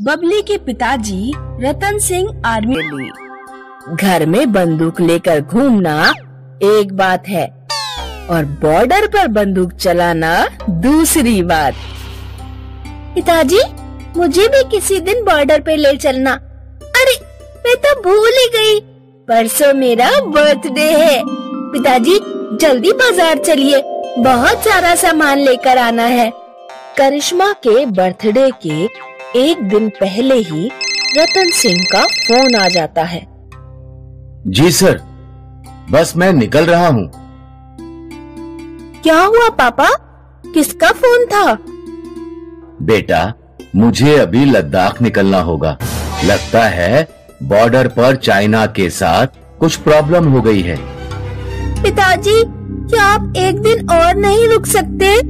बबली के पिताजी रतन सिंह आर्मी लिए। घर में बंदूक लेकर घूमना एक बात है और बॉर्डर पर बंदूक चलाना दूसरी बात। पिताजी, मुझे भी किसी दिन बॉर्डर पे ले चलना। अरे, मैं तो भूल ही गई, परसों मेरा बर्थडे है। पिताजी, जल्दी बाजार चलिए, बहुत सारा सामान लेकर आना है। करिश्मा के बर्थडे के एक दिन पहले ही रतन सिंह का फोन आ जाता है। जी सर, बस मैं निकल रहा हूँ। क्या हुआ पापा, किसका फोन था? बेटा, मुझे अभी लद्दाख निकलना होगा। लगता है बॉर्डर पर चाइना के साथ कुछ प्रॉब्लम हो गई है। पिताजी, क्या आप एक दिन और नहीं रुक सकते?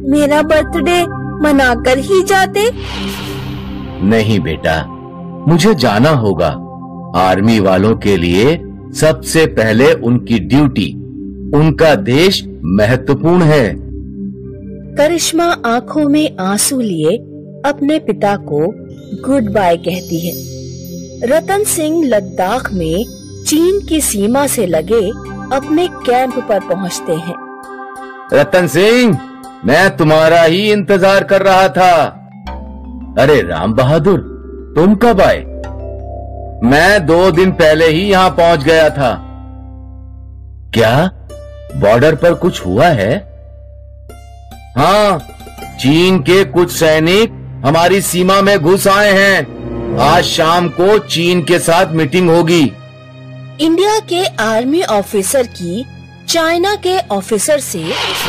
मेरा बर्थडे मनाकर ही जाते। नहीं बेटा, मुझे जाना होगा। आर्मी वालों के लिए सबसे पहले उनकी ड्यूटी, उनका देश महत्वपूर्ण है। करिश्मा आंखों में आंसू लिए अपने पिता को गुड बाय कहती है। रतन सिंह लद्दाख में चीन की सीमा से लगे अपने कैंप पर पहुंचते हैं। रतन सिंह, मैं तुम्हारा ही इंतजार कर रहा था। अरे राम बहादुर, तुम कब आए? मैं 2 दिन पहले ही यहाँ पहुंच गया था। क्या बॉर्डर पर कुछ हुआ है? हाँ, चीन के कुछ सैनिक हमारी सीमा में घुस आए हैं। आज शाम को चीन के साथ मीटिंग होगी। इंडिया के आर्मी ऑफिसर की चाइना के ऑफिसर से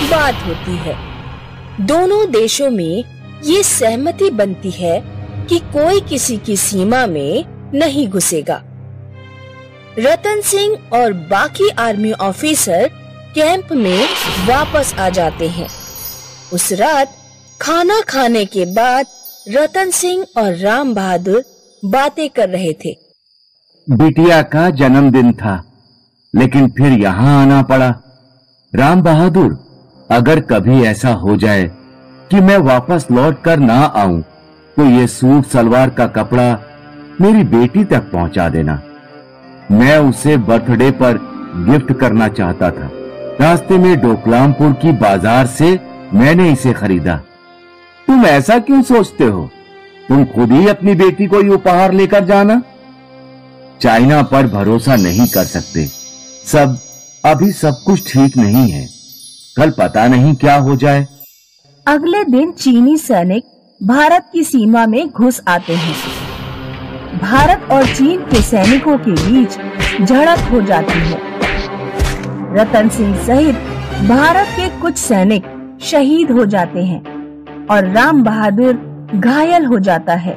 बात होती है। दोनों देशों में ये सहमति बनती है कि कोई किसी की सीमा में नहीं घुसेगा। रतन सिंह और बाकी आर्मी ऑफिसर कैंप में वापस आ जाते हैं। उस रात खाना खाने के बाद रतन सिंह और राम बहादुर बातें कर रहे थे। बिटिया का जन्मदिन था, लेकिन फिर यहाँ आना पड़ा। राम बहादुर, अगर कभी ऐसा हो जाए कि मैं वापस लौट कर ना आऊं, तो ये सूट सलवार का कपड़ा मेरी बेटी तक पहुंचा देना। मैं उसे बर्थडे पर गिफ्ट करना चाहता था। रास्ते में डोकलामपुर की बाजार से मैंने इसे खरीदा। तुम ऐसा क्यों सोचते हो? तुम खुद ही अपनी बेटी को ये उपहार लेकर जाना। चाइना पर भरोसा नहीं कर सकते। अभी सब कुछ ठीक नहीं है। कल पता नहीं क्या हो जाए। अगले दिन चीनी सैनिक भारत की सीमा में घुस आते हैं। भारत और चीन के सैनिकों के बीच झड़प हो जाती है। रतन सिंह सहित भारत के कुछ सैनिक शहीद हो जाते हैं और राम बहादुर घायल हो जाता है।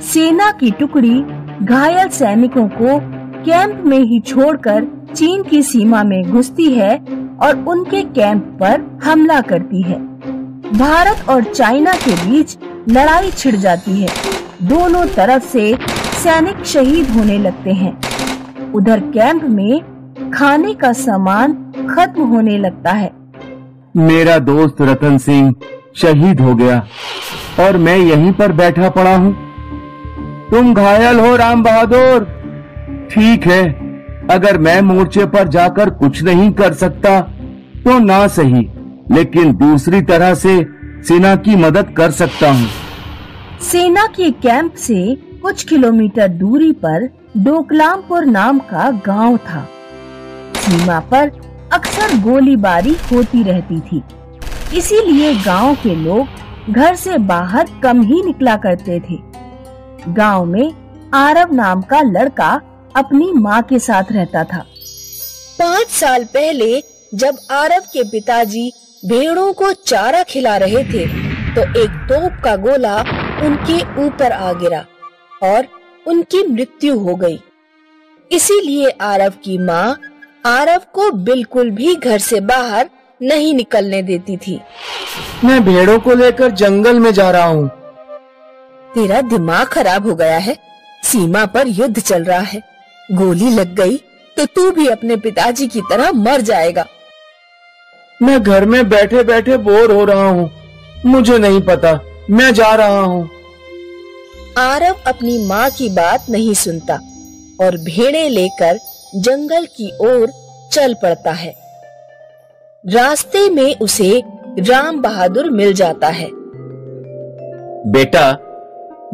सेना की टुकड़ी घायल सैनिकों को कैंप में ही छोड़कर चीन की सीमा में घुसती है और उनके कैंप पर हमला करती है। भारत और चाइना के बीच लड़ाई छिड़ जाती है। दोनों तरफ से सैनिक शहीद होने लगते हैं। उधर कैंप में खाने का सामान खत्म होने लगता है। मेरा दोस्त रतन सिंह शहीद हो गया और मैं यहीं पर बैठा पड़ा हूँ। तुम घायल हो राम बहादुर। ठीक है, अगर मैं मोर्चे पर जाकर कुछ नहीं कर सकता तो ना सही, लेकिन दूसरी तरह से सेना की मदद कर सकता हूँ। सेना के कैंप से कुछ किलोमीटर दूरी पर डोकलामपुर नाम का गांव था। सीमा पर अक्सर गोलीबारी होती रहती थी, इसीलिए गांव के लोग घर से बाहर कम ही निकला करते थे। गांव में आरव नाम का लड़का अपनी माँ के साथ रहता था। 5 साल पहले जब आरव के पिताजी भेड़ों को चारा खिला रहे थे, तो एक तोप का गोला उनके ऊपर आ गिरा और उनकी मृत्यु हो गई। इसीलिए आरव की माँ आरव को बिल्कुल भी घर से बाहर नहीं निकलने देती थी। मैं भेड़ों को लेकर जंगल में जा रहा हूँ। तेरा दिमाग खराब हो गया है। सीमा पर युद्ध चल रहा है, गोली लग गई तो तू भी अपने पिताजी की तरह मर जाएगा। मैं घर में बैठे बैठे बोर हो रहा हूँ। मुझे नहीं पता, मैं जा रहा हूँ। आरव अपनी माँ की बात नहीं सुनता और भेड़ें लेकर जंगल की ओर चल पड़ता है। रास्ते में उसे राम बहादुर मिल जाता है। बेटा,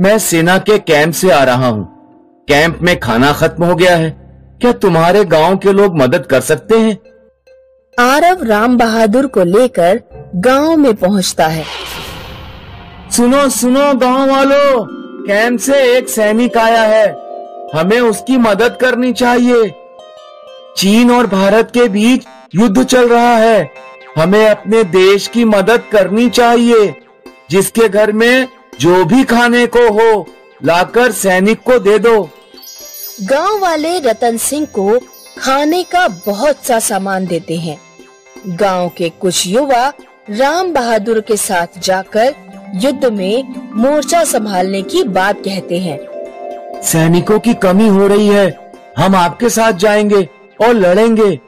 मैं सेना के कैंप से आ रहा हूँ। कैंप में खाना खत्म हो गया है। क्या तुम्हारे गांव के लोग मदद कर सकते हैं? आरव राम बहादुर को लेकर गांव में पहुंचता है। सुनो सुनो गांव वालों, कैंप से एक सैनिक आया है। हमें उसकी मदद करनी चाहिए। चीन और भारत के बीच युद्ध चल रहा है। हमें अपने देश की मदद करनी चाहिए। जिसके घर में जो भी खाने को हो, लाकर सैनिक को दे दो। गांव वाले रतन सिंह को खाने का बहुत सा सामान देते हैं। गांव के कुछ युवा राम बहादुर के साथ जाकर युद्ध में मोर्चा संभालने की बात कहते हैं। सैनिकों की कमी हो रही है। हम आपके साथ जाएंगे और लड़ेंगे।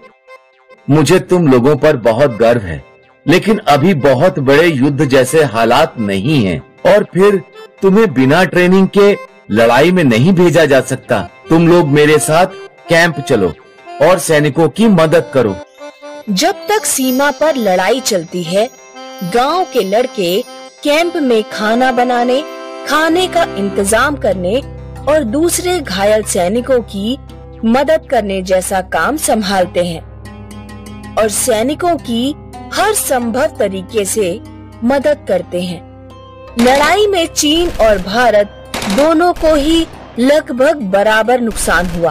मुझे तुम लोगों पर बहुत गर्व है, लेकिन अभी बहुत बड़े युद्ध जैसे हालात नहीं हैं। और फिर तुम्हें बिना ट्रेनिंग के लड़ाई में नहीं भेजा जा सकता। तुम लोग मेरे साथ कैंप चलो और सैनिकों की मदद करो। जब तक सीमा पर लड़ाई चलती है, गांव के लड़के कैंप में खाना बनाने, खाने का इंतजाम करने और दूसरे घायल सैनिकों की मदद करने जैसा काम संभालते हैं और सैनिकों की हर संभव तरीके से मदद करते हैं। लड़ाई में चीन और भारत दोनों को ही लगभग बराबर नुकसान हुआ।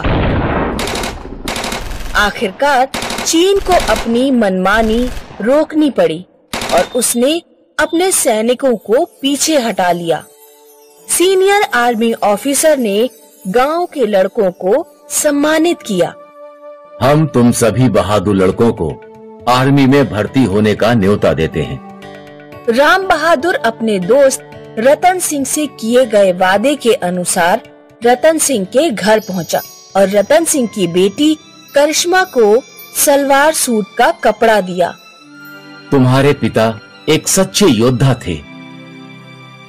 आखिरकार चीन को अपनी मनमानी रोकनी पड़ी और उसने अपने सैनिकों को पीछे हटा लिया। सीनियर आर्मी ऑफिसर ने गांव के लड़कों को सम्मानित किया। हम तुम सभी बहादुर लड़कों को आर्मी में भर्ती होने का न्योता देते हैं। राम बहादुर अपने दोस्त रतन सिंह से किए गए वादे के अनुसार रतन सिंह के घर पहुंचा और रतन सिंह की बेटी करिश्मा को सलवार सूट का कपड़ा दिया। तुम्हारे पिता एक सच्चे योद्धा थे।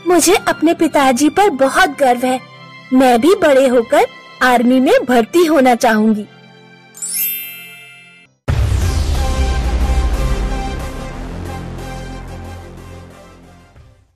मुझे अपने पिताजी पर बहुत गर्व है। मैं भी बड़े होकर आर्मी में भर्ती होना चाहूंगी।